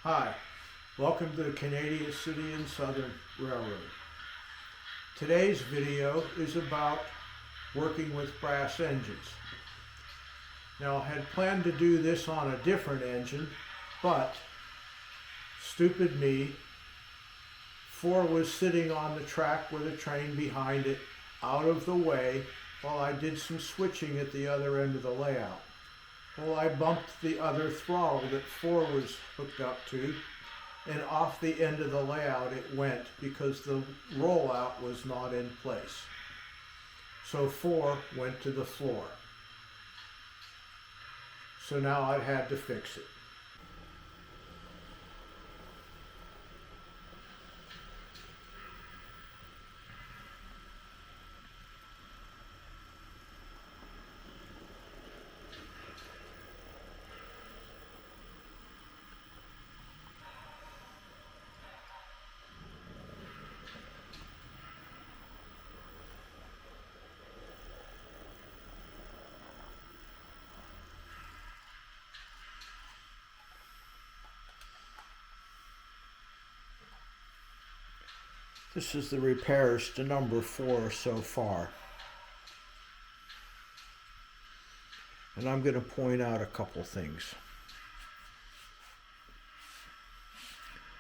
Hi, welcome to the Canadian City and Southern Railroad. Today's video is about working with brass engines. Now, I had planned to do this on a different engine, but stupid me, 4 was sitting on the track with a train behind it, out of the way, while I did some switching at the other end of the layout. Well, I bumped the other throttle that 4 was hooked up to, and off the end of the layout it went because the rollout was not in place. So 4 went to the floor. So now I had to fix it. This is the repairs to number 4 so far. And I'm going to point out a couple things.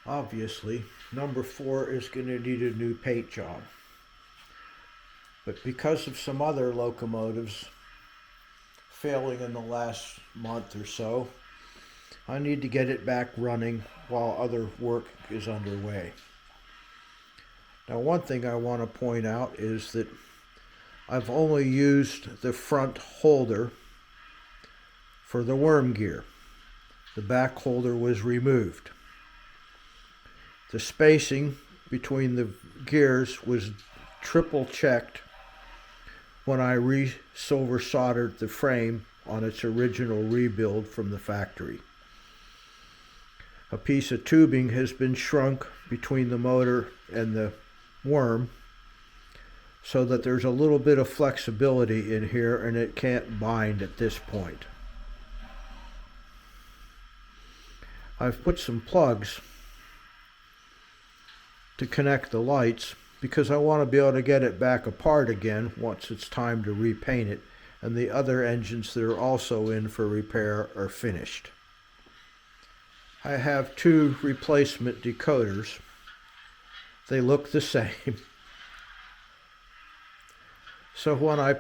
Obviously, number 4 is going to need a new paint job. But because of some other locomotives failing in the last month or so, I need to get it back running while other work is underway. Now, one thing I want to point out is that I've only used the front holder for the worm gear. The back holder was removed. The spacing between the gears was triple checked when I silver soldered the frame on its original rebuild from the factory. A piece of tubing has been shrunk between the motor and the worm so that there's a little bit of flexibility in here and it can't bind at this point. I've put some plugs to connect the lights because I want to be able to get it back apart again once it's time to repaint it, and the other engines that are also in for repair are finished. I have 2 replacement decoders. They look the same. So when I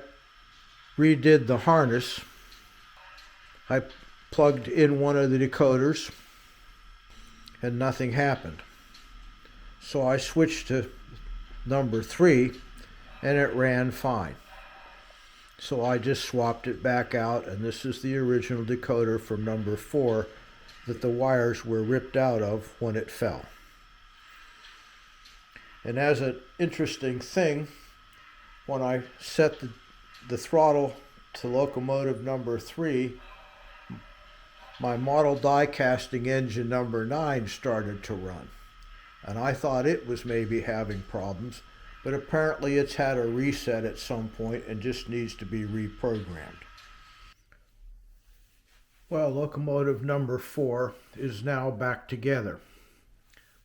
redid the harness, I plugged in one of the decoders and nothing happened. So I switched to number 3 and it ran fine. So I just swapped it back out, and this is the original decoder from number 4 that the wires were ripped out of when it fell. And as an interesting thing, when I set the throttle to locomotive number 3, my model die casting engine number 9 started to run. And I thought it was maybe having problems, but apparently it's had a reset at some point and just needs to be reprogrammed. Well, locomotive number 4 is now back together,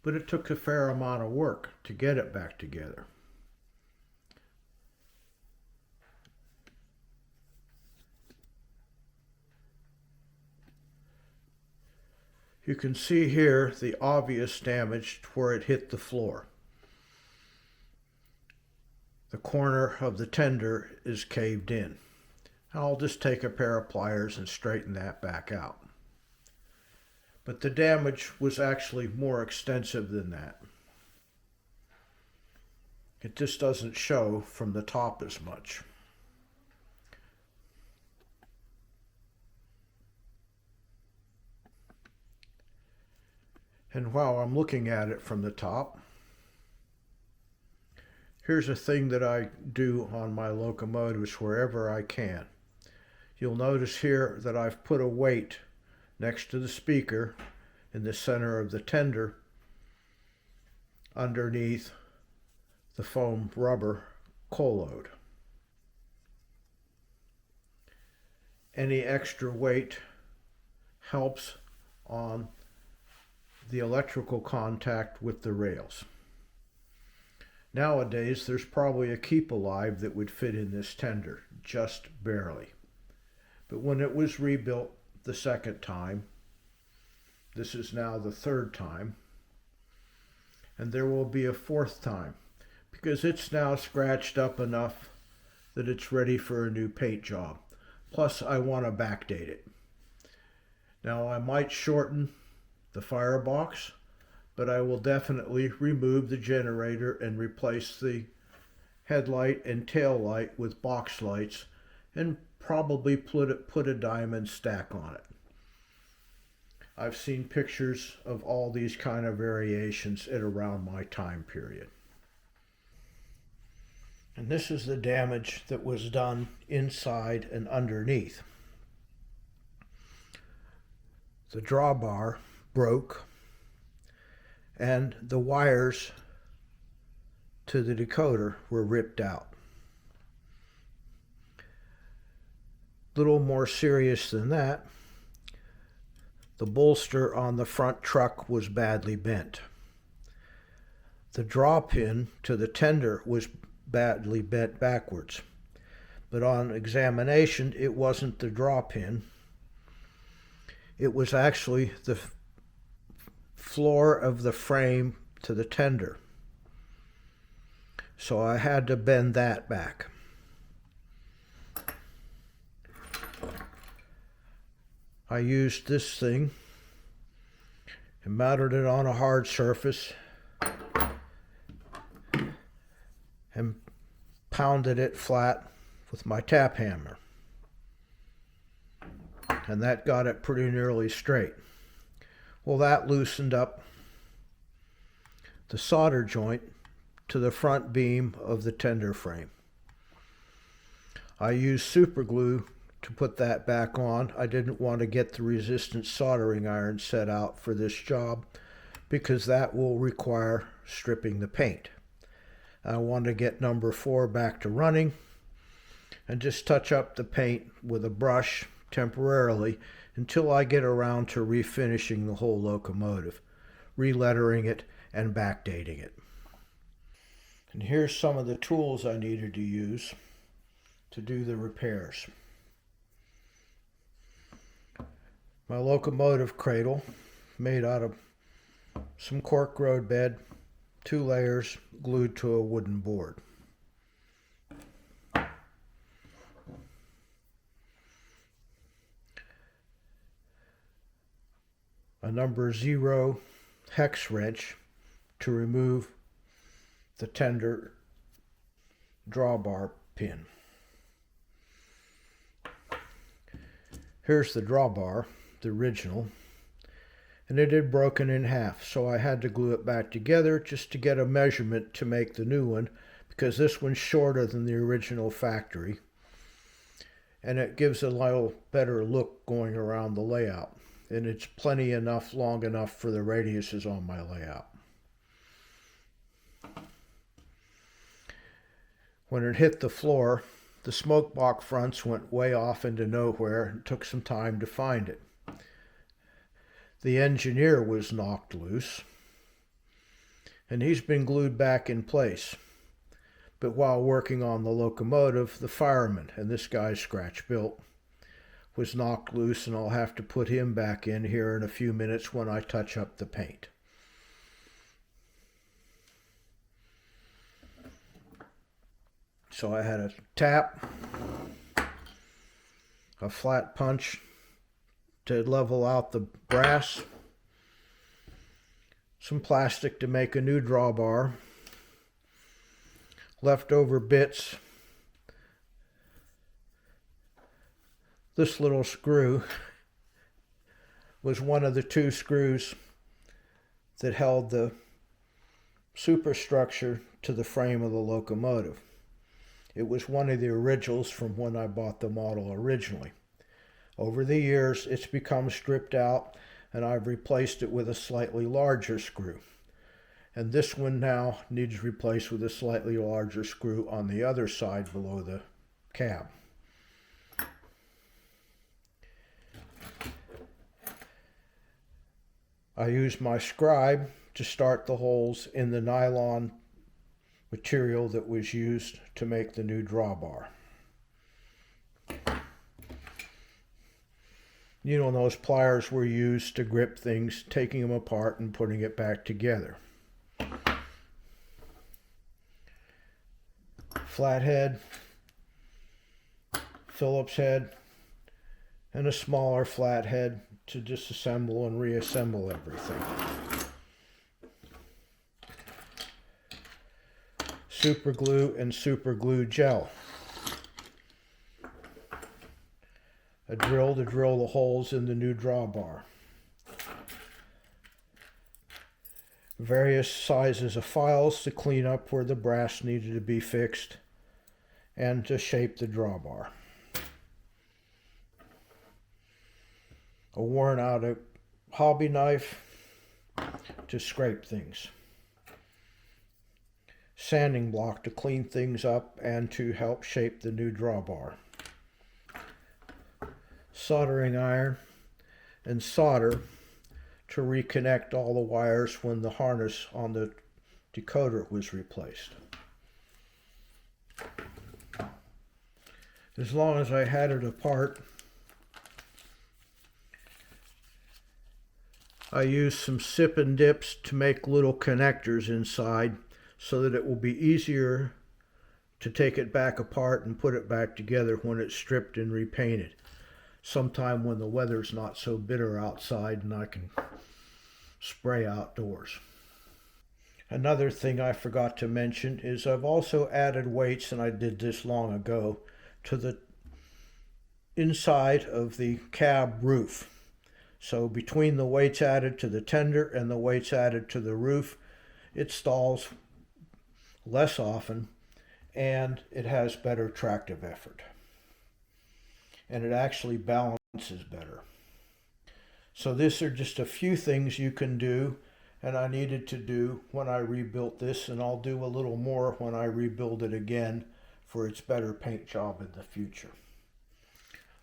but it took a fair amount of work to get it back together. You can see here the obvious damage where it hit the floor. The corner of the tender is caved in. I'll just take a pair of pliers and straighten that back out. But the damage was actually more extensive than that. It just doesn't show from the top as much. And while I'm looking at it from the top, here's a thing that I do on my locomotives wherever I can. You'll notice here that I've put a weight next to the speaker in the center of the tender underneath the foam rubber coal load. Any extra weight helps on the electrical contact with the rails. Nowadays, there's probably a keep alive that would fit in this tender, just barely. But when it was rebuilt the second time, this is now the third time, and there will be a fourth time, because it's now scratched up enough that it's ready for a new paint job. Plus, I want to backdate it. Now, I might shorten the firebox, but I will definitely remove the generator and replace the headlight and tail light with box lights and probably put a diamond stack on it. I've seen pictures of all these kind of variations at around my time period. And this is the damage that was done inside and underneath. The drawbar broke and the wires to the decoder were ripped out. Little more serious than that, the bolster on the front truck was badly bent. The draw pin to the tender was badly bent backwards, but on examination it wasn't the draw pin. It was actually the floor of the frame to the tender. So I had to bend that back. I used this thing and mounted it on a hard surface and pounded it flat with my tap hammer. And that got it pretty nearly straight. Well, that loosened up the solder joint to the front beam of the tender frame. I used super glue to put that back on. I didn't want to get the resistance soldering iron set out for this job because that will require stripping the paint. I want to get number 4 back to running and just touch up the paint with a brush temporarily until I get around to refinishing the whole locomotive, relettering it and backdating it. And here's some of the tools I needed to use to do the repairs. My locomotive cradle, made out of some cork road bed, 2 layers glued to a wooden board. A number 0 hex wrench to remove the tender drawbar pin. Here's the drawbar, the original, and it had broken in half, so I had to glue it back together just to get a measurement to make the new one, because this one's shorter than the original factory, and it gives a little better look going around the layout, and it's plenty enough, long enough for the radiuses on my layout. When it hit the floor, the smoke box fronts went way off into nowhere and took some time to find it. The engineer was knocked loose, and he's been glued back in place. But while working on the locomotive, the fireman, and this guy's scratch built, was knocked loose, and I'll have to put him back in here in a few minutes when I touch up the paint. So I had a tap, a flat punch to level out the brass, some plastic to make a new drawbar, leftover bits, this little screw was one of the 2 screws that held the superstructure to the frame of the locomotive. It was one of the originals from when I bought the model originally. Over the years, it's become stripped out, and I've replaced it with a slightly larger screw. And this one now needs replaced with a slightly larger screw on the other side below the cab. I use my scribe to start the holes in the nylon material that was used to make the new drawbar. You know, those pliers were used to grip things, taking them apart and putting it back together. Flathead, Phillips head, and a smaller flathead to disassemble and reassemble everything. Super glue and super glue gel. A drill to drill the holes in the new drawbar. Various sizes of files to clean up where the brass needed to be fixed and to shape the drawbar. A worn out hobby knife to scrape things. Sanding block to clean things up and to help shape the new drawbar. Soldering iron and solder to reconnect all the wires when the harness on the decoder was replaced. As long as I had it apart, I used some sip and dips to make little connectors inside so that it will be easier to take it back apart and put it back together when it's stripped and repainted. Sometime when the weather's not so bitter outside and I can spray outdoors. Another thing I forgot to mention is I've also added weights, and I did this long ago, to the inside of the cab roof. So between the weights added to the tender and the weights added to the roof, it stalls less often and it has better tractive effort. And it actually balances better. So these are just a few things you can do, and I needed to do when I rebuilt this, and I'll do a little more when I rebuild it again for its better paint job in the future.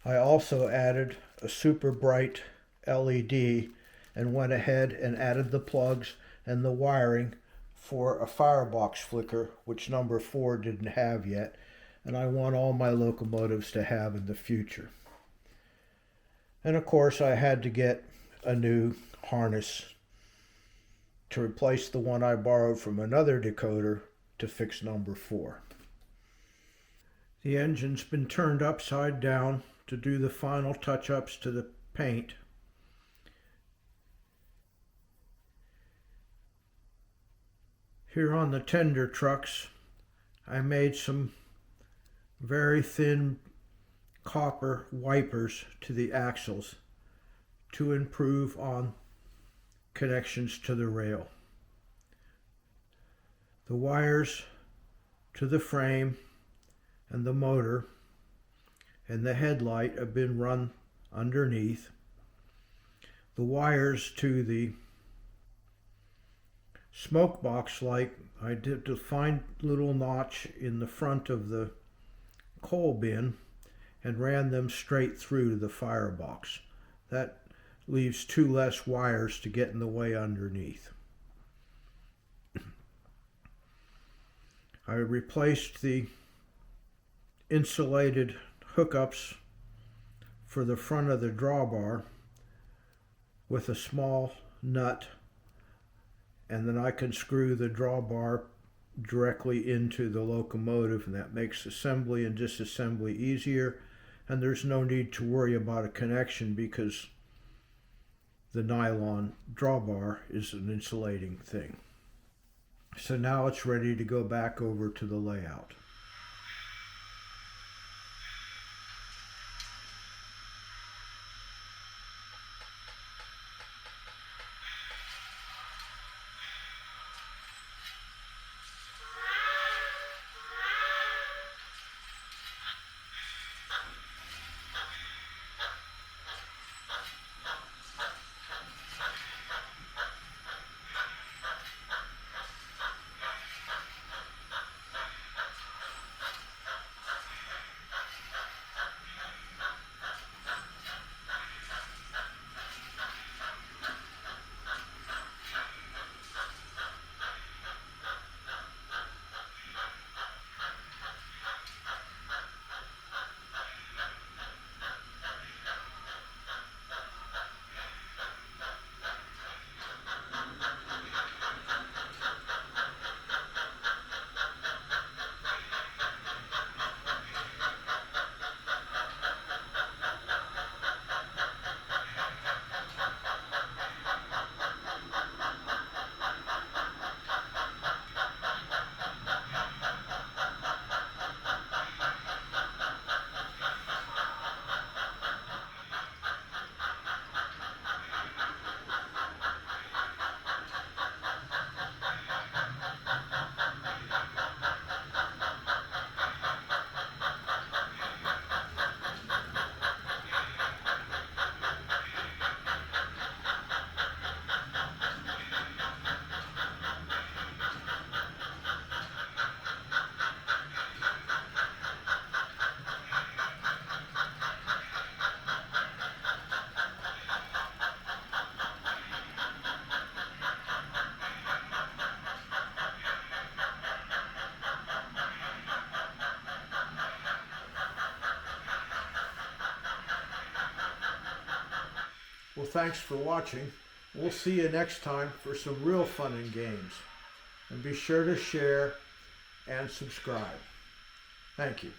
I also added a super bright LED and went ahead and added the plugs and the wiring for a firebox flicker, which number 4 didn't have yet, and I want all my locomotives to have in the future. And of course I had to get a new harness to replace the one I borrowed from another decoder to fix number 4. The engine's been turned upside down to do the final touch-ups to the paint. Here on the tender trucks, I made some very thin copper wipers to the axles to improve on connections to the rail. The wires to the frame and the motor and the headlight have been run underneath. The wires to the smoke box light, I did a fine little notch in the front of the coal bin and ran them straight through the firebox. That leaves 2 less wires to get in the way underneath. I replaced the insulated hookups for the front of the drawbar with a small nut, and then I can screw the drawbar directly into the locomotive, and that makes assembly and disassembly easier, and there's no need to worry about a connection because the nylon drawbar is an insulating thing. So now it's ready to go back over to the layout. thanks for watching. We'll see you next time for some real fun and games. And be sure to share and subscribe. Thank you.